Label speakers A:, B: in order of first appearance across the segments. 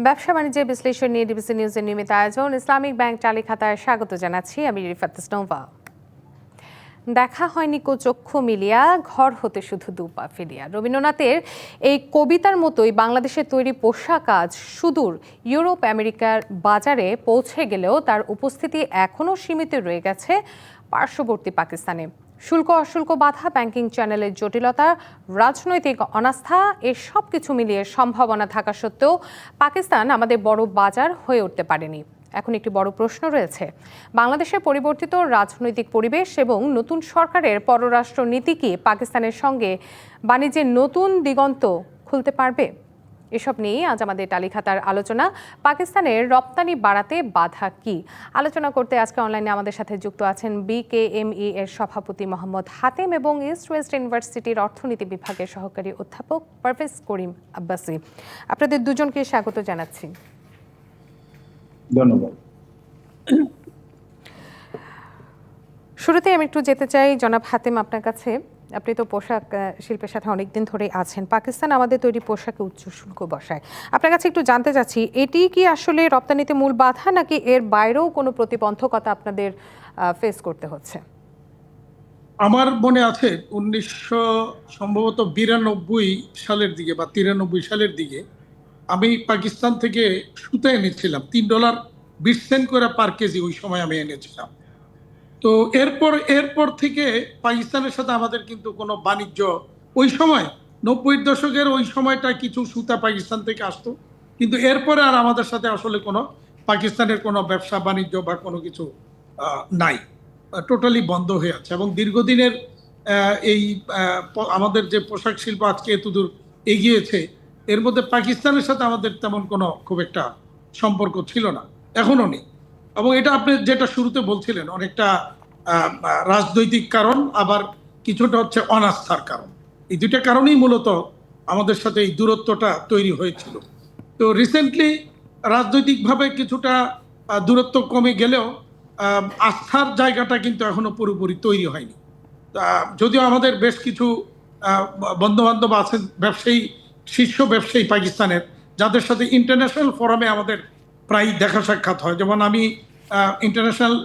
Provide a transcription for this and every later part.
A: ব্যবসা বাণিজ্যের বিশ্লেষণ নিয়ে ডিবিসি নিউজের নিয়মিত আয়োজন ইসলামিক ব্যাংক চালি খাতায় স্বাগত জানাচ্ছি আমি রিফাত ইসনোভা। দেখা হয়নি চক্ষু মিলিয়া, ঘর হতে শুধু দুপা ফিরিয়া। রবীন্দ্রনাথের এই কবিতার মতোই বাংলাদেশের তৈরি পোশাক আজ সুদূর ইউরোপ আমেরিকার বাজারে পৌঁছে গেলেও তার উপস্থিতি এখনও সীমিত রয়ে গেছে পার্শ্ববর্তী পাকিস্তানে। শুল্ক অশুল্ক বাধা, ব্যাংকিং চ্যানেলের জটিলতা, রাজনৈতিক অনাস্থা, এর সব কিছু মিলিয়ে সম্ভাবনা থাকা সত্ত্বেও পাকিস্তান আমাদের বড় বাজার হয়ে উঠতে পারেনি। এখন একটি বড় প্রশ্ন রয়েছে, বাংলাদেশের পরিবর্তিত রাজনৈতিক পরিবেশ এবং নতুন সরকারের পররাষ্ট্র নীতি কি পাকিস্তানের সঙ্গে বাণিজ্যের নতুন দিগন্ত খুলতে পারবে? এসব নিয়েই আজ আমাদের টালিখাতার আলোচনা। পাকিস্তানের রপ্তানি বাড়াতে বাধা কি? আলোচনা করতে আজকে অনলাইনে আমাদের সাথে যুক্ত আছেন বিকেএমই এর সভাপতি মোহাম্মদ হাতেম এবং ইস্ট ওয়েস্ট ইউনিভার্সিটির অর্থনীতি বিভাগের সহকারী অধ্যাপক পারভেজ করিম আব্বাসী। আপনাদের দুজনকে স্বাগত জানাচ্ছি।
B: ধন্যবাদ।
A: শুরুতে আমি একটু যেতে চাই জনাব হাতেম আপনার কাছে। আপনি তো পোশাক শিল্পের সাথে অনেকদিন ধরেই আছেন। পাকিস্তান আমাদের তৈরি পোশাকে উচ্চ শুল্ক বসায়, আপনার কাছে একটু জানতে চাচ্ছি, এটি কি আসলে রপ্তানিতে মূল বাধা নাকি এর বাইরেও কোনো প্রতিবন্ধকতা আপনাদের ফেস করতে হচ্ছে?
C: আমার মনে আছে 1992 সালের দিকে বা 93 সালের দিকে আমি পাকিস্তান থেকে সুতা এনেছিলাম $3.20 করে পার কেজি, ওই সময় আমি এনেছিলাম। তো এরপর থেকে পাকিস্তানের সাথে আমাদের কিন্তু কোনো বাণিজ্য, ওই সময় 90-এর দশকের ওই সময়টা কিছু সুতা পাকিস্তান থেকে আসতো, কিন্তু এরপরে আর আমাদের সাথে আসলে কোনো পাকিস্তানের কোনো ব্যবসা বাণিজ্য বা কোনো কিছু নাই, টোটালি বন্ধ হয়ে আছে। এবং দীর্ঘদিনের এই আমাদের যে পোশাক শিল্প আজকে এতদূর এগিয়েছে, এর মধ্যে পাকিস্তানের সাথে আমাদের তেমন কোনো খুব একটা সম্পর্ক ছিল না, এখনো নেই। এবং এটা আপনি যেটা শুরুতে বলছিলেন, অনেকটা রাজনৈতিক কারণ, আবার কিছুটা হচ্ছে অনাস্থার কারণ। এই দুইটা কারণেই মূলত আমাদের সাথে এই দূরত্বটা তৈরি হয়েছিল। তো রিসেন্টলি রাজনৈতিকভাবে কিছুটা দূরত্ব কমে গেলেও আস্থার জায়গাটা কিন্তু এখনো পুরোপুরি তৈরি হয়নি। যদিও আমাদের বেশ কিছু বন্ধু বান্ধব আছেন, ব্যবসায়ী, শীর্ষ ব্যবসায়ী পাকিস্তানের, যাদের সাথে ইন্টারন্যাশনাল ফোরামে আমাদের প্রায় দেখা সাক্ষাৎ হয়। যেমন আমি ইন্টারন্যাশনাল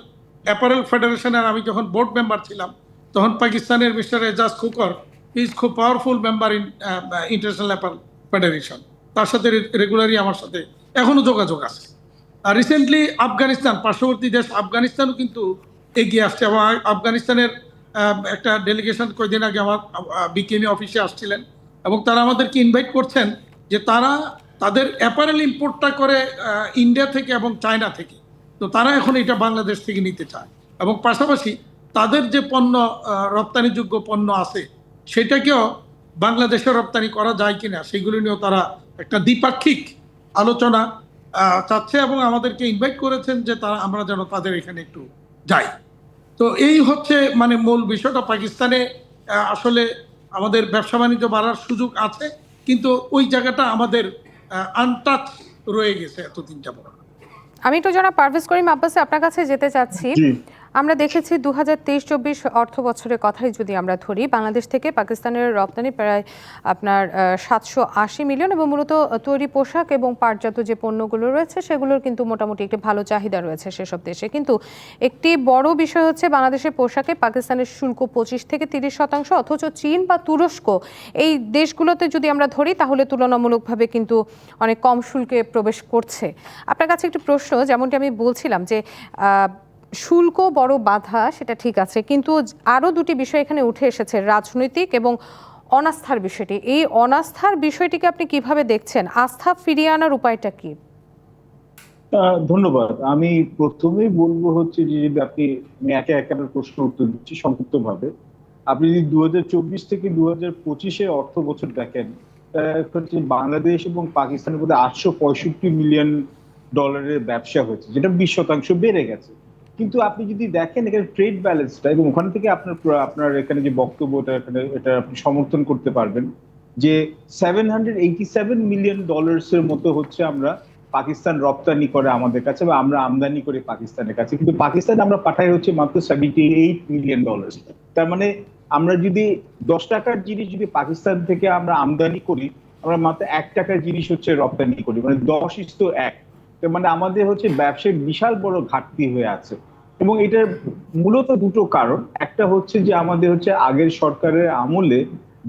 C: অ্যাপারেল ফেডারেশনের আমি যখন বোর্ড মেম্বার ছিলাম, তখন পাকিস্তানের মিস্টার এজাজ খুকর, হি ইজ খুব powerful member in international apparel federation, তার সাথে রেগুলারই আমার সাথে এখনো যোগাযোগ আছে। আর রিসেন্টলি আফগানিস্তান, পার্শ্ববর্তী দেশ আফগানিস্তানও কিন্তু এগিয়ে আসছে। এবং আফগানিস্তানের একটা ডেলিগেশন কয়েকদিন আগে আমার বিকেএমই অফিসে আসছিলেন, এবং তারা আমাদেরকে ইনভাইট করছেন যে তারা তাদের অ্যাপারেল ইম্পোর্টটা করে ইন্ডিয়া থেকে এবং চায়না থেকে, তো তারা এখন এটা বাংলাদেশ থেকে নিতে চায়। এবং পাশাপাশি তাদের যে পণ্য, রপ্তানিযোগ্য পণ্য আছে, সেটাকেও বাংলাদেশে রপ্তানি করা যায় কিনা সেগুলো নিয়েও তারা একটা দ্বিপাক্ষিক আলোচনা চাচ্ছে, এবং আমাদেরকে ইনভাইট করেছেন যে আমরা যেন তাদের এখানে একটু যাই। তো এই হচ্ছে মানে মূল বিষয়টা। পাকিস্তানে আসলে আমাদের ব্যবসা বাণিজ্য বাড়ার সুযোগ আছে, কিন্তু ওই জায়গাটা আমাদের আনটাচ রয়ে গেছে এতদিন যাবত।
A: আমি তো জনাব পারভেজ করিম আব্বাসী আপনার কাছে যেতে চাচ্ছি। আমরা দেখেছি 2023-24 অর্থ বছরের কথাই যদি আমরা ধরি, বাংলাদেশ থেকে পাকিস্তানের রপ্তানি প্রায় আপনার 780 মিলিয়ন, এবং মূলত তৈরি পোশাক এবং পাটজাত যে পণ্যগুলো রয়েছে সেগুলোর কিন্তু মোটামুটি একটি ভালো চাহিদা রয়েছে সেসব দেশে। কিন্তু একটি বড় বিষয় হচ্ছে বাংলাদেশের পোশাকে পাকিস্তানের শুল্ক 25-30%, অথচ চীন বা তুরস্ক এই দেশগুলোতে যদি আমরা ধরি তাহলে তুলনামূলকভাবে কিন্তু অনেক কম শুল্কে প্রবেশ করছে। আপনার কাছে একটি প্রশ্ন, যেমনটি আমি বলছিলাম যে শুল্ক বড় বাধা, সেটা ঠিক আছে, কিন্তু আরও দুটি বিষয় এখানে উঠে এসেছে, রাজনৈতিক এবং অনাস্থার বিষয়টি। এই অনাস্থার বিষয়টিকে আপনি কিভাবে দেখছেন? আস্থা ফিরিয়ে আনার উপায়টা কি?
B: ধন্যবাদ। আমি প্রথমেই বলবো হচ্ছে যে যদি আপনি একে একে প্রশ্ন উত্তর দিচ্ছি সংক্ষিপ্ত ভাবে। আপনি যদি 2024 থেকে 2025 অর্থ বছর দেখেন, হচ্ছে বাংলাদেশ এবং পাকিস্তানের মধ্যে $865 মিলিয়ন ব্যবসা হয়েছে, যেটা 20% বেড়ে গেছে। কিন্তু আপনি যদি দেখেন এখানে ট্রেড ব্যালেন্সটা, এবং ওখান থেকে আপনার এখানে যে বক্তব্যটা, এটা আপনি সমর্থন করতে পারবেন যে $787 মিলিয়ন মতো হচ্ছে আমরা পাকিস্তান রপ্তানি করে আমাদের কাছে, বা আমরা আমদানি করি পাকিস্তানের কাছে, কিন্তু পাকিস্তান আমরা পাঠাই হচ্ছে মাত্র $78 মিলিয়ন। তার মানে আমরা যদি 10 টাকার জিনিস যদি পাকিস্তান থেকে আমরা আমদানি করি, আমরা মাত্র 1 টাকার জিনিস হচ্ছে রপ্তানি করি, মানে 10:1। মানে আমাদের হচ্ছে ব্যবসায় বিশাল বড় ঘাটতি হয়ে আছে। এবং এটার মূলত দুটো কারণ। একটা হচ্ছে যে আমাদের হচ্ছে আগের সরকারের আমলে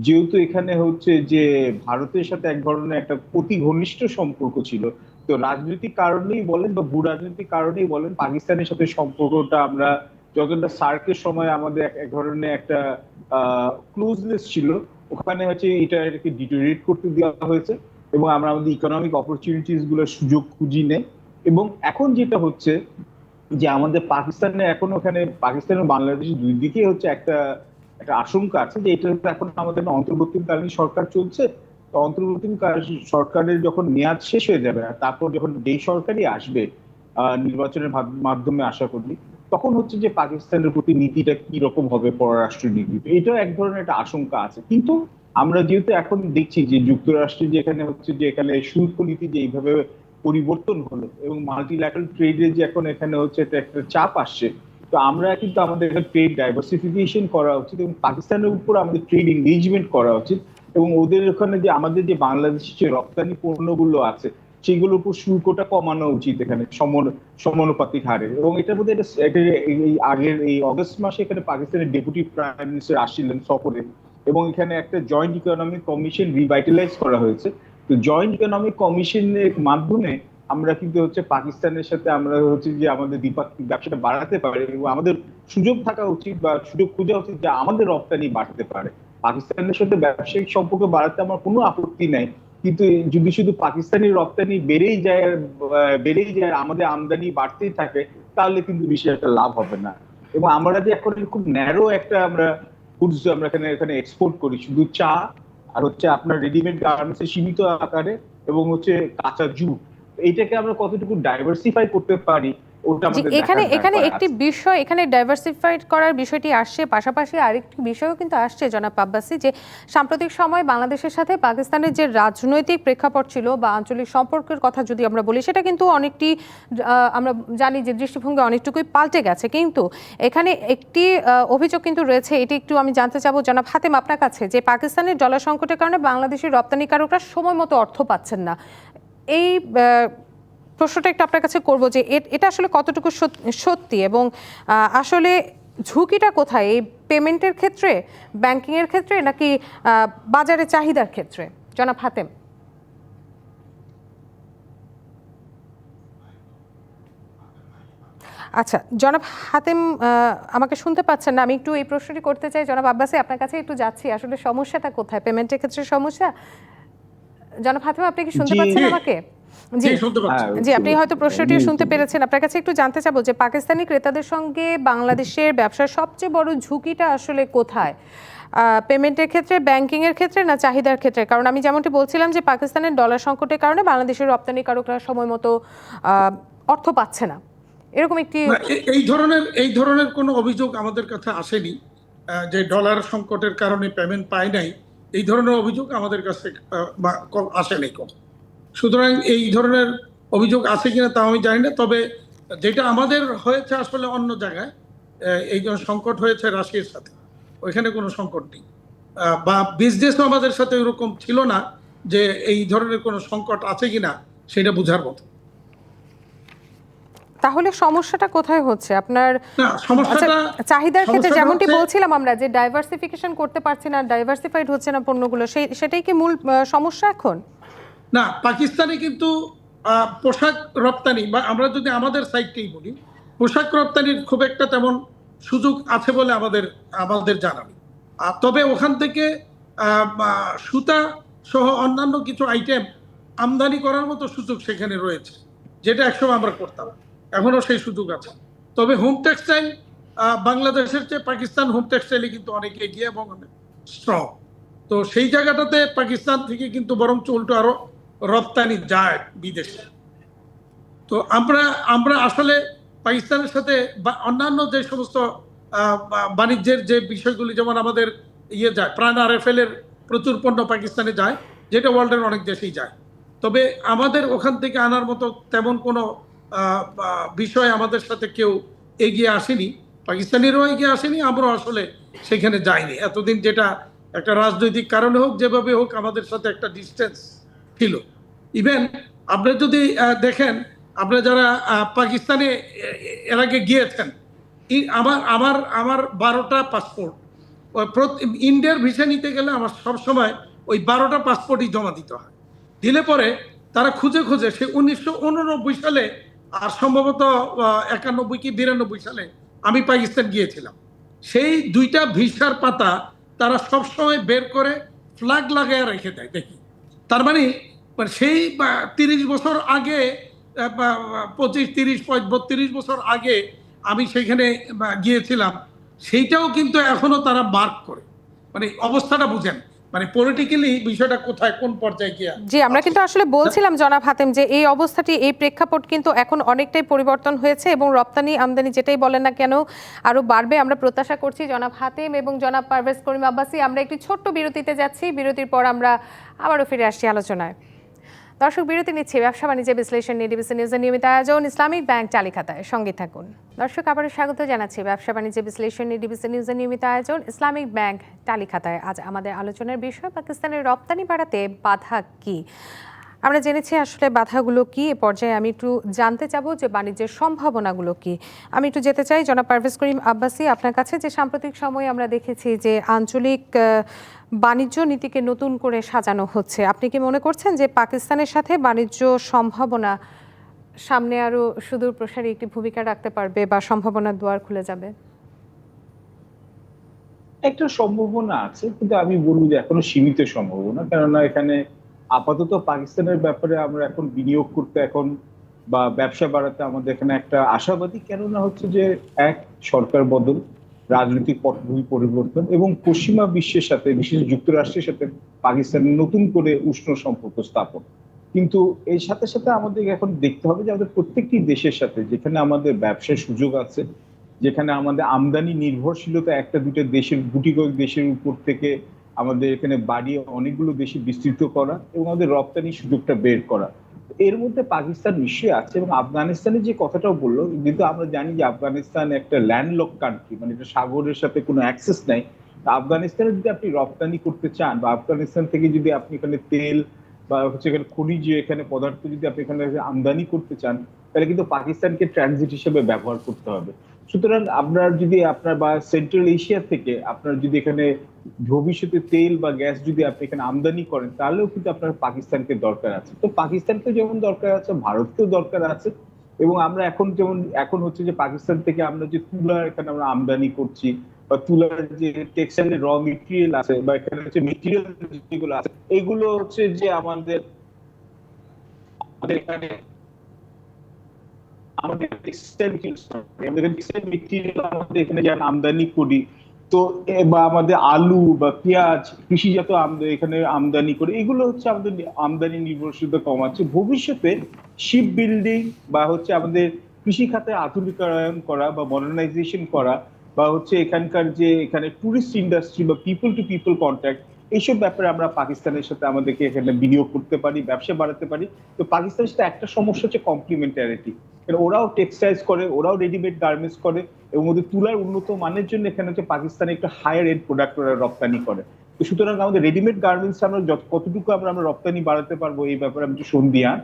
B: যেহেতু এখানে হচ্ছে যে ভারতের সাথে এক ধরনের একটা অতি ঘনিষ্ঠ সম্পর্ক ছিল, তো রাজনৈতিক কারণেই বলেন বা ভূ রাজনৈতিক কারণেই বলেন, পাকিস্তানের সাথে সম্পর্কটা আমরা যতটা সার্কের সময় আমাদের এক ধরনের একটা ক্লোজনেস ছিল, ওখানে হচ্ছে এটাকে ডিটোরিয়েট করতে দেওয়া হয়েছে এবং আমরা আমাদের ইকোনমিক অপরচুনিটিস গুলোর সুযোগ খুঁজি নেই। এবং এখন যেটা হচ্ছে যে আমাদের পাকিস্তানে এখন ওখানে পাকিস্তান ও বাংলাদেশ দুই দিকেই হচ্ছে একটা একটা আশঙ্কা আছে যে এটা তো এখন আমাদের অন্তর্বর্তীকালীন সরকার চলছে। তো অন্তর্বর্তীকালীন সরকারের যখন মেয়াদ শেষ হয়ে যাবে আর তারপর যখন যেই সরকারই আসবে নির্বাচনের মাধ্যমে আশা করি, তখন হচ্ছে যে পাকিস্তানের প্রতি নীতিটা কি রকম হবে, পররাষ্ট্র নীতি, এটাও এক ধরনের একটা আশঙ্কা আছে। কিন্তু আমরা যেহেতু এখন দেখছি যে যুক্তরাষ্ট্রে যেখানে হচ্ছে যে এখানে শুল্ক নীতি যে এইভাবে পরিবর্তন হলো এবং মাল্টিল্যাটারাল ট্রেডে যে এখন এখানে হচ্ছে একটা চাপ আসছে, তো আমরা কিন্তু আমাদের একটা ট্রেড ডাইভার্সিফিকেশন করা উচিত এবং পাকিস্তানের উপর আমাদের ট্রেড এঙ্গেজমেন্ট করা উচিত এবং ওদের ওখানে যে আমাদের যে বাংলাদেশের যে রপ্তানি পণ্যগুলো আছে সেগুলোর উপর শুল্কটা কমানো উচিত এখানে সমানুপাতিক হারে। এবং এটার মধ্যে এই আগের এই অগস্ট মাসে এখানে পাকিস্তানের ডেপুটি প্রাইম মিনিস্টার আসছিলেন সফরে এবং এখানে একটা জয়েন্ট ইকোনমিক কমিশন রিভাইটালাইজ করা হয়েছে। তো জয়েন্ট ইকোনমিক কমিশনের মাধ্যমে আমরা কিন্তু হচ্ছে পাকিস্তানের সাথে আমরা হচ্ছে যে আমাদের দ্বিপাক্ষিক ব্যবসাটা বাড়াতে পারি এবং আমাদের সুযোগ থাকা উচিত বা সুযোগ খোঁজা উচিত যে আমাদের রপ্তানি বাড়তে পারে। পাকিস্তানের সাথে ব্যবসায়িক সম্পর্ক বাড়াতে আমার কোনো আপত্তি নাই, কিন্তু যদি শুধু পাকিস্তানি রপ্তানি বেড়েই যায় আমাদের আমদানি বাড়তেই থাকে, তাহলে কিন্তু বিশেষ একটা লাভ হবে না। এবং আমরা যে এখন খুব ন্যারো একটা আমরা ফুডস আমরা এখানে এক্সপোর্ট করি, শুধু চা আর হচ্ছে আপনার রেডিমেড গার্মেন্টস সীমিত আকারে এবং হচ্ছে কাঁচা জুট, এইটাকে আমরা কতটুকু ডাইভার্সিফাই করতে পারি ওটা আমাদের
A: এখানে এখানে একটি বিষয়, এখানে ডাইভার্সিফাইড করার বিষয়টি আসছে, পাশাপাশি আরেকটি বিষয়ও কিন্তু আসছে জনাব আব্বাসী, যে সাম্প্রতিক সময় বাংলাদেশের সাথে পাকিস্তানের যে রাজনৈতিক প্রেক্ষাপট ছিল বা আঞ্চলিক সম্পর্কের কথা যদি আমরা বলি, সেটা কিন্তু অনেকটি আমরা জানি যে দৃষ্টিভঙ্গি অনেকটুকুই পাল্টে গেছে। কিন্তু এখানে একটি অভিযোগ কিন্তু রয়েছে, এটি একটু আমি জানতে চাবো জনাব হাতেম আপনার কাছে, যে পাকিস্তানের ডলার সংকটের কারণে বাংলাদেশের রপ্তানিকারকরা সময় মতো অর্থ পাচ্ছেন না। এই প্রশ্নটা একটু আপনার কাছে করবো যে এটা আসলে কতটুকু সত্যি এবং আসলে ঝুঁকিটা কোথায়, এই পেমেন্টের ক্ষেত্রে, ব্যাংকিং এর ক্ষেত্রে, নাকি বাজারে চাহিদার ক্ষেত্রে? জনাব হাতেম। আচ্ছা জনাব হাতেম আমাকে শুনতে পাচ্ছেন না? আমি একটু এই প্রশ্নটি করতে চাই জনাব আব্বাসী, আপনার কাছে একটু যাচ্ছি, আসলে সমস্যাটা কোথায়, পেমেন্টের ক্ষেত্রে সমস্যা? জনাব হাতেম আপনি কি শুনতে পাচ্ছেন আমাকে? জি, আপনি হয়তো প্রশ্নটিও শুনতে পেরেছেন। আপনার কাছে একটু জানতে চাবো যে পাকিস্তানি ক্রেতাদের সঙ্গে বাংলাদেশের ব্যবসার সবচেয়ে বড় ঝুঁকিটা আসলে কোথায়, পেমেন্টের ক্ষেত্রে, ব্যাংকিং এর ক্ষেত্রে, না চাহিদার ক্ষেত্রে? কারণ আমি যেমনটি বলছিলাম যে পাকিস্তানের ডলার সংকটের কারণে বাংলাদেশের রপ্তানিকারকরা সময় মতো অর্থ পাচ্ছে না, এরকম একটি
C: এই ধরনের কোনো অভিযোগ আমাদের কাছে আসেনি যে ডলার সংকটের কারণে পেমেন্ট পায় নাই, এই ধরনের অভিযোগ আমাদের কাছে আসেনি কখনো। সুতরাং এই ধরনের অভিযোগ আছে কিনা তা আমি জানি না, তবে যেটা আমাদের হয়েছে আসলে অন্য জায়গায়, এই যে সংকট হয়েছে রাশিয়ার সাথে, ওইখানে কোনো সংকট নেই, বা বিজনেসও আমাদের সাথে ওরকম ছিল না যে এই ধরনের কোনো সংকট আছে কিনা সেটা বোঝার মতো।
A: তাহলে সমস্যাটা কোথায় হচ্ছে আপনার?
C: সমস্যাটা
A: চাহিদার ক্ষেত্রে যেমনটি বলছিলাম আমরা, যে ডাইভার্সিফিকেশন করতে পারছি না, ডাইভার্সিফাইড হচ্ছে না পণ্যগুলো, সেটাই কি মূল সমস্যা এখন?
C: না, পাকিস্তানে কিন্তু পোশাক রপ্তানি, বা আমরা যদি আমাদের সাইডকেই বলি, পোশাক রপ্তানির খুব একটা তেমন সুযোগ আছে বলে আমাদের জানা নেই। তবে ওখান থেকে সুতা সহ অন্যান্য কিছু আইটেম আমদানি করার মতো সুযোগ সেখানে রয়েছে, যেটা একসময় আমরা করতাম, এখনো সেই সুযোগ আছে। তবে হোম টেক্সটাইল বাংলাদেশের চেয়ে পাকিস্তান হোম টেক্সটাইলে কিন্তু অনেক এগিয়ে এবং অনেক স্ট্রং। তো সেই জায়গাটাতে পাকিস্তান থেকে কিন্তু বরং উল্টো আরো রপ্তানি যায় বিদেশে। তো আমরা আসলে পাকিস্তানের সাথে অন্যান্য যে সমস্ত বাণিজ্যের যে বিষয়গুলি, যেমন আমাদের যায় প্রাণ RFL এর প্রচুর পণ্য পাকিস্তানে যায়, যেটা ওয়ার্ল্ডের অনেক দেশেই যায়। তবে আমাদের ওখান থেকে আনার মতো তেমন কোনো বিষয় আমাদের সাথে কেউ এগিয়ে আসেনি, পাকিস্তানিরাও এগিয়ে আসেনি, আমরাও আসলে সেখানে যাইনি এতদিন, যেটা একটা রাজনৈতিক কারণে হোক, যেভাবে হোক আমাদের সাথে একটা ডিস্টেন্স ছিল। ইভেন আপনি যদি দেখেন, আপনারা যারা পাকিস্তানে এর আগে গিয়েছেন, আমার আমার আমার 12টা পাসপোর্ট, ইন্ডিয়ার ভিসা নিতে গেলে আমার সব সময় ওই 12টা পাসপোর্টই জমা দিতে হয়। দিলে পরে তারা খুঁজে খুঁজে সে 1989 সালে আর সম্ভবত 91 কি 92 সালে আমি পাকিস্তান গিয়েছিলাম। সেই 2টা ভিসার পাতা তারা সব সময় বের করে ফ্ল্যাগ লাগায় রেখে দেয় দেখি। তার মানে সেই 30 বছর আগে, 25, 30, 32 বছর আগে আমি সেখানে গিয়েছিলাম, সেইটাও কিন্তু এখনো তারা মার্ক করে। মানে অবস্থাটা বুঝেন, মানে পলিটিক্যালি বিষয়টা কোথায় কোন পর্যায়ে গিয়ে।
A: জি, আমরা কিন্তু আসলে বলছিলাম জনাব হাতেম যে এই অবস্থাটি, এই প্রেক্ষাপট কিন্তু এখন অনেকটাই পরিবর্তন হয়েছে এবং রপ্তানি আমদানি যেটাই বলেন না কেন আরো বাড়বে আমরা প্রত্যাশা করছি। জনাব হাতেম এবং জনাব পারভেজ করিম আব্বাসী, আমরা একটি ছোট্ট বিরতিতে যাচ্ছি, বিরতির পর আমরা আবারও ফিরে আসছি আলোচনায়। দর্শক, বিরতি নিচ্ছি। ব্যবসা বাণিজ্য বিশ্লেষণ নিয়ে ডিবিসি নিউজের নিয়মিত আয়োজন ইসলামিক ব্যাংক চালিখাতায়, সঙ্গে থাকুন। দর্শক, আবারও স্বাগত জানাচ্ছি ব্যবসা বাণিজ্য বিশ্লেষণ নিয়ে ডিবিসি নিউজের নিয়মিত আয়োজন ইসলামিক ব্যাংক চালিখাতায়। আজ আমাদের আলোচনার বিষয় পাকিস্তানের রপ্তানি বাড়াতে বাধা কি। আমরা জেনেছি আসলে বাধাগুলো কি। এ পর্যায়ে আমি একটু জানতে চাবো যে বাণিজ্যের সম্ভাবনাগুলো কি। আমি একটু যেতে চাই জনাব পারভেজ করিম আব্বাসী আপনার কাছে, যে সাম্প্রতিক সময়ে আমরা দেখেছি যে আঞ্চলিক বাণিজ্য নীতিকে নতুন করে সাজানো হচ্ছে। আপনি কি মনে করছেন যে পাকিস্তানের সাথে বাণিজ্য সম্ভাবনা সামনে আরো সুদূর প্রসারী একটি ভূমিকা রাখতে পারবে বা সম্ভাবনার দুয়ার খুলে যাবে?
B: একটা সম্ভাবনা আছে, কিন্তু আমি বলবো যে এখনো সীমিত সম্ভাবনা। কেননা এখানে আপাতত পাকিস্তানের ব্যাপারে আমরা এখন বিনিয়োগ করতে এখন বা ব্যবসা বাড়াতে আমাদের এখানে একটা আশাবাদী। কেননা হচ্ছে যে এক, সরকার বদল, রাজনৈতিক পটভূমি পরিবর্তন এবং পশ্চিমা বিশ্বের সাথে, বিশেষ যুক্তরাষ্ট্রের সাথে পাকিস্তানের নতুন করে উষ্ণ সম্পর্ক স্থাপন। কিন্তু এর সাথে সাথে আমাদের এখন দেখতে হবে যে আমাদের প্রত্যেকটি দেশের সাথে যেখানে আমাদের ব্যবসার সুযোগ আছে, যেখানে আমাদের আমদানি নির্ভরশীলতা একটা দুটো দেশের, গুটি কয়েক দেশের উপর থেকে আমাদের এখানে বাড়িয়ে অনেকগুলো দেশে বিস্তৃত করা এবং আমাদের রপ্তানির সুযোগটা বের করা, এর মধ্যে পাকিস্তান নিশ্চয়ই আছে। এবং আফগানিস্তানের যে কথাটাও বললো, কিন্তু আমরা জানি যে আফগানিস্তান একটা ল্যান্ডলক কান্ট্রি, মানে এটা সাগরের সাথে কোনো অ্যাক্সেস নাই। আফগানিস্তানে যদি আপনি রপ্তানি করতে চান বা আফগানিস্তান থেকে যদি আপনি এখানে তেল বা হচ্ছে এখানে খনিজ এখানে পদার্থ যদি আপনি এখানে আমদানি করতে চান, তাহলে কিন্তু পাকিস্তানকে ট্রানজিট হিসেবে ব্যবহার করতে হবে। সুতরাং আপনার যদি আপনার বা সেন্ট্রাল এশিয়া থেকে আপনার যদি এখানে ভবিষ্যতে তেল বা গ্যাস যদি আপনি এখানে আমদানি করেন, তাহলেও কিন্তু আপনার পাকিস্তানকে দরকার আছে। তো পাকিস্তানকে যেমন দরকার আছে, ভারতকেও দরকার আছে। এবং আমরা এখন যেমন এখন হচ্ছে যে পাকিস্তান থেকে আমরা যে তুলা এখানে আমরা আমদানি করছি, বা তুলার যে টেক্সটাইলের র মেটেরিয়াল আছে বা এখানে হচ্ছে মেটেরিয়াল যেগুলো আছে, এগুলো হচ্ছে যে আমাদের এখানে আমাদের টেক্সটাইল মেটেরিয়াল আমাদের এখানে যারা আমদানি করি, তো বা আমাদের আলু বা পেঁয়াজ কৃষিজাত এখানে আমদানি করে, এগুলো হচ্ছে আমাদের আমদানি নির্ভরশীলতা কমাচ্ছে। ভবিষ্যতে শিপ বিল্ডিং বা হচ্ছে আমাদের কৃষি খাতে আধুনিকায়ন করা বা মডার্নাইজেশন করা, বা হচ্ছে এখানকার যে এখানে টুরিস্ট ইন্ডাস্ট্রি বা পিপল টু পিপল কন্ট্যাক্ট, এইসব ব্যাপারে আমরা পাকিস্তানের সাথে আমাদেরকে এখানে বিনিয়োগ করতে পারি, ব্যবসা বাড়াতে পারি। তো পাকিস্তানের সাথে একটা সমস্যা হচ্ছে কমপ্লিমেন্টারিটি। ওরাও টেক্সটাইলস করে, ওরাও রেডিমেড গার্মেন্টস করে, এবং ওদের তুলার উন্নত মানের জন্য এখানে হচ্ছে পাকিস্তানে একটা হায়ার এন্ড প্রোডাক্ট ওরা রপ্তানি করে। তো সুতরাং আমাদের রেডিমেড গার্মেন্টস আমরা কতটুকু আমরা রপ্তানি বাড়াতে পারবো, এই ব্যাপারে আমি একটু সন্দিহান।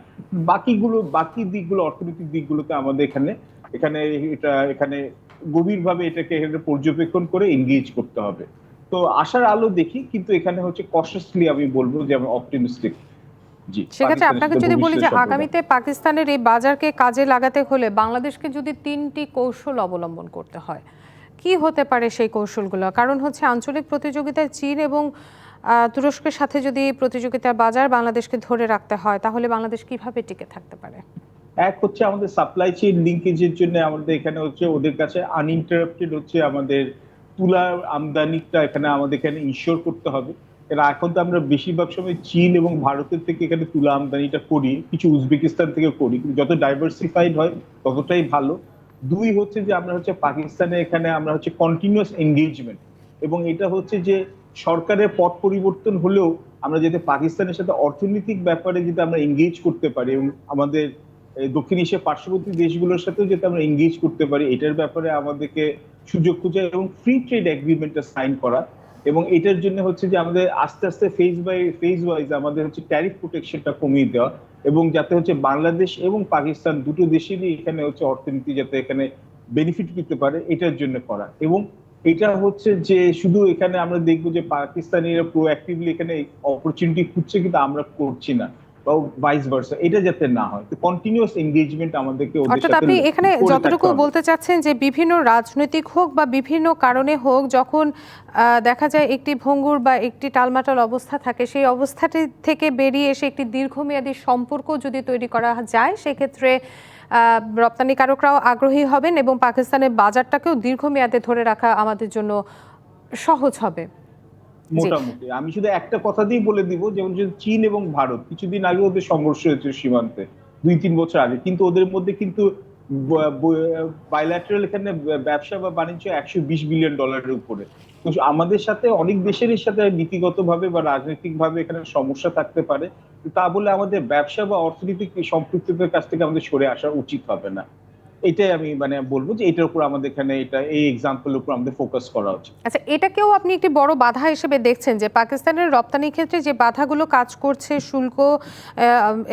B: বাকি দিকগুলো, অর্থনৈতিক দিকগুলোতে আমাদের এখানে এখানে এটা এখানে গভীরভাবে এটাকে এখানে পর্যবেক্ষণ করে এনগেজ করতে হবে। তো আশার আলো দেখি, কিন্তু এখানে হচ্ছে কশাসলি আমি বলবো যে আমি অপটিমিস্টিক।
A: সেক্ষেত্রে আপনাকে যদি বলি যে আগামীতে পাকিস্তানের এই বাজারকে কাজে লাগাতে হলে বাংলাদেশকে যদি 3টি কৌশল অবলম্বন করতে হয়, কি হতে পারে সেই কৌশলগুলো? কারণ হচ্ছে আঞ্চলিক প্রতিযোগিতায় চীন এবং তুরস্কের সাথে যদি প্রতিযোগিতার বাজার বাংলাদেশকে ধরে রাখতে হয়, তাহলে বাংলাদেশ কিভাবে টিকে থাকতে পারে?
B: এক হচ্ছে আমাদের সাপ্লাই চেইন লিঙ্কেজের জন্য আমাদের এখানে হচ্ছে ওদের কাছে আনইন্টারাপ্টেড হচ্ছে আমাদের তুলার আমদানিটা এখানে আমাদের এখানে ইনশিওর করতে হবে। এরা এখন তো আমরা বেশিরভাগ সময় চীন এবং ভারতের থেকে এখানে তুলা আমদানিটা করি, কিছু উজবেকিস্তান থেকে করি, কিন্তু যত ডাইভার্সিফাইড হয় ততটাই ভালো। দুই হচ্ছে যে আমরা হচ্ছে পাকিস্তানে এখানে আমরা হচ্ছে কন্টিনিউয়াস এঙ্গেজমেন্ট, এবং এটা হচ্ছে যে সরকারের পট পরিবর্তন হলেও আমরা যাতে পাকিস্তানের সাথে অর্থনৈতিক ব্যাপারে যদি আমরা এঙ্গেজ করতে পারি এবং আমাদের দক্ষিণ এশিয়া পার্শ্ববর্তী দেশগুলোর সাথেও যাতে আমরা এঙ্গেজ করতে পারি, এটার ব্যাপারে আমাদেরকে সুযোগ খুঁজে এবং ফ্রি ট্রেড এগ্রিমেন্টটা সাইন করা, এবং এটার জন্য হচ্ছে যে আমাদের আস্তে আস্তে ফেজ ওয়াইজ আমাদের হচ্ছে ট্যারিফ প্রোটেকশনটা কমিয়ে দেওয়া, এবং যাতে হচ্ছে বাংলাদেশ এবং পাকিস্তান দুটো দেশেরই এখানে হচ্ছে অর্থনীতি যাতে এখানে বেনিফিট পেতে পারে এটার জন্য করা। এবং এটা হচ্ছে যে শুধু এখানে আমরা দেখবো যে পাকিস্তানিরা প্রোঅ্যাক্টিভলি এখানে অপরচুনিটি খুঁজছে কিন্তু আমরা করছি না, বা ভাইস ভার্সা, এটা যাতে না হয়। তো কন্টিনিউয়াস এঙ্গেজমেন্ট আমাদেরকে ওদের
A: অর্থাৎ
B: সাথে
A: আপনি এখানে
B: করে
A: যতটুকু
B: থাকতে হবে।
A: বলতে চাচ্ছেন যে বিভিন্ন রাজনৈতিক হোক বা বিভিন্ন কারণে হোক, যখন দেখা যায় একটি ভঙ্গুর বা একটি টালমাটাল অবস্থা থাকে, সেই অবস্থাটি থেকে বেরিয়ে এসে একটি দীর্ঘমেয়াদী সম্পর্ক যদি তৈরি করা যায়, সেক্ষেত্রে রপ্তানিকারকরাও আগ্রহী হবেন এবং পাকিস্তানের বাজারটাকেও দীর্ঘমেয়াদে ধরে রাখা আমাদের জন্য সহজ হবে।
B: মোটামুটি আমি শুধু একটা কথা দিয়ে বলে দিব, যেমন যে চীন এবং ভারত কিছুদিন আগে ওদের সংঘর্ষ হয়েছে সীমান্তে, 2-3 বছর আগে, কিন্তু ওদের মধ্যে কিন্তু বাইল্যাটারাল এখানে ব্যবসা বা বাণিজ্য $120 বিলিয়ন উপরে। তো আমাদের সাথে অনেক দেশের সাথে নীতিগত ভাবে বা রাজনৈতিক ভাবে এখানে সমস্যা থাকতে পারে, তা বলে আমাদের ব্যবসা বা অর্থনৈতিক সম্পৃক্ততার কাছ থেকে আমাদের সরে আসা উচিত হবে না। এটাই আমি বলবো যে এটার উপর আমাদের এখানে এই এক্সাম্পলের উপর আমাদের ফোকাস করা উচিত।
A: আচ্ছা, এটাকেও আপনি একটি বড় বাধা হিসেবে দেখছেন যে পাকিস্তানের রপ্তানির ক্ষেত্রে যে বাধাগুলো কাজ করছে, শুল্ক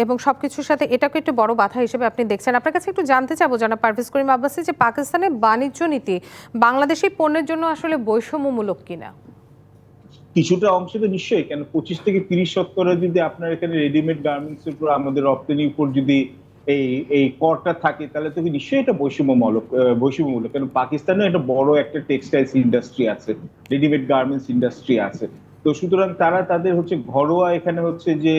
A: এবং সবকিছুর সাথে, এটাকে একটু বড় বাধা হিসেবে আপনি দেখছেন। আপনার কাছে একটু জানতে চাবো জনাব পারভেজ করিম আব্বাসী, যে পাকিস্তানের বাণিজ্য নীতি বাংলাদেশি পণ্যের জন্য আসলে বৈষম্যমূলক কিনা?
B: কিছুটা অংশ তো নিশ্চয়ই, কেন 25-30% যদি আপনার এখানে রেডিমেড গার্মেন্টস উপর আমাদের রপ্তানির উপর যদি এই করটা থাকে, তাহলে তো নিশ্চয়ই এটা বৈষম্যমূলক। কেন পাকিস্তানে একটা বড় একটা টেক্সটাইলস ইন্ডাস্ট্রি আছে, রেডিমেড গার্মেন্টস ইন্ডাস্ট্রি আছে। তো সুতরাং তাদের হচ্ছে ঘরোয়া এখানে হচ্ছে যে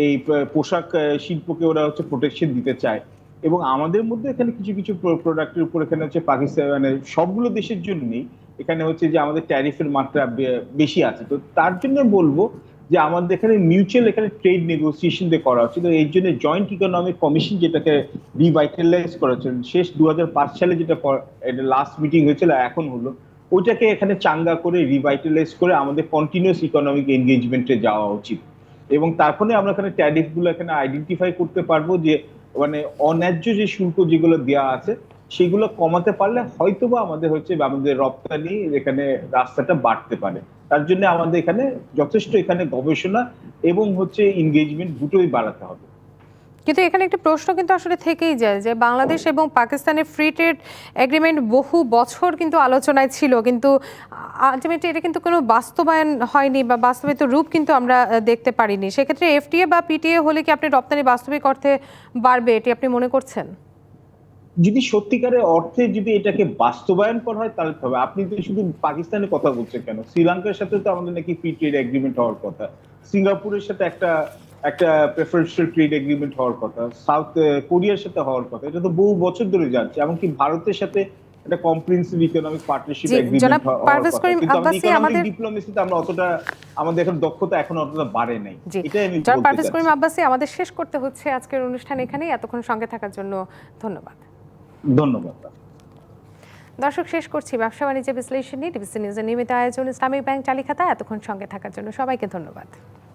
B: এই পোশাক শিল্পকে ওরা হচ্ছে প্রোটেকশন দিতে চায়। এবং আমাদের মধ্যে এখানে কিছু কিছু প্রোডাক্টের উপর এখানে হচ্ছে পাকিস্তান সবগুলো দেশের জন্যই এখানে হচ্ছে যে আমাদের ট্যারিফের মাত্রা বেশি আছে। তো তার জন্য বলবো যে আমাদের এখানে মিউচুয়াল এখানে ট্রেড নেগোসিয়েশন দিয়ে করা হচ্ছে। তো এর জন্য জয়েন্ট ইকোনমিক কমিশন যেটাকে রিভাইটালাইজ করেছেন শেষ 2005 সালে, যেটা লাস্ট মিটিং হয়েছিল এখন হলো, ওইটাকে এখানে চাঙ্গা করে রিভাইটালাইজ করে আমাদের কন্টিনিউয়াস ইকোনমিক এনগেজমেন্টে যাওয়া উচিত। এবং তারপরে আমরা এখানে ট্যারিফ গুলো এখানে আইডেন্টিফাই করতে পারবো যে অন্যায্য যে শুল্ক যেগুলো দেওয়া আছে সেগুলো কমাতে পারলে হয়তোবা আমাদের আমাদের রপ্তানি এখানে রাস্তাটা বাড়তে পারে। তার জন্য আমাদের এখানে যথেষ্ট এখানে গবেষণা এবং এনগেজমেন্ট দুটোই বাড়াতে হবে।
A: কিন্তু এখানে একটা প্রশ্ন কিন্তু আসলে থেকেই যায় যে বাংলাদেশ এবং পাকিস্তানের ফ্রি ট্রেড এগ্রিমেন্ট বহু বছর কিন্তু আলোচনায় ছিল, কিন্তু আলটিমেটলি এটা কিন্তু কোনো বাস্তবায়ন হয়নি বা বাস্তবিত রূপ কিন্তু আমরা দেখতে পারিনি। সেক্ষেত্রে এফটিএ বা পিটিএ হলে কি আপনি রপ্তানি বাস্তবিক অর্থে বাড়বে, এটি আপনি মনে করছেন?
B: যদি সত্যিকারের অর্থে যদি এটাকে বাস্তবায়ন করা হয় তাহলে হবে। আপনি তো শুধু পাকিস্তানের কথা বলছেন কেন, শ্রীলঙ্কার সাথে তো আমাদের নাকি ফ্রি ট্রেড এগ্রিমেন্ট হওয়ার কথা, সিঙ্গাপুরের সাথে একটা প্রেফারেন্সিয়াল ট্রেড এগ্রিমেন্ট হওয়ার কথা, সাউথ কোরিয়ার সাথে হওয়ার কথা। এটা তো বহু বছর ধরে যাচ্ছে। এমনকি ভারতের সাথে একটা কম্প্রিহেনসিভ ইকোনমিক পার্টনারশিপ এগ্রিমেন্ট হওয়ার কথা। কিন্তু আমাদের ইকোনমিক ডিপ্লোমেসিতে আমরা আমাদের এখন দক্ষতা এখন অতটা বাড়ে নাই। এটাই আমি বলতে চাচ্ছি।
A: পারভেজ করিম আব্বাসী, আমাদের শেষ করতে হচ্ছে আজকের অনুষ্ঠান এখানেই। এতক্ষণ সঙ্গে থাকার জন্য ধন্যবাদ।
B: ধন্যবাদ।
A: দর্শক, শেষ করছি ব্যবসা বাণিজ্য বিশ্লেষণ নিয়ে ডিবিসি নিউজের নিয়মিত আয়োজন ইসলামিক ব্যাংক চালিখাতা। এতক্ষণ সঙ্গে থাকার জন্য সবাইকে ধন্যবাদ।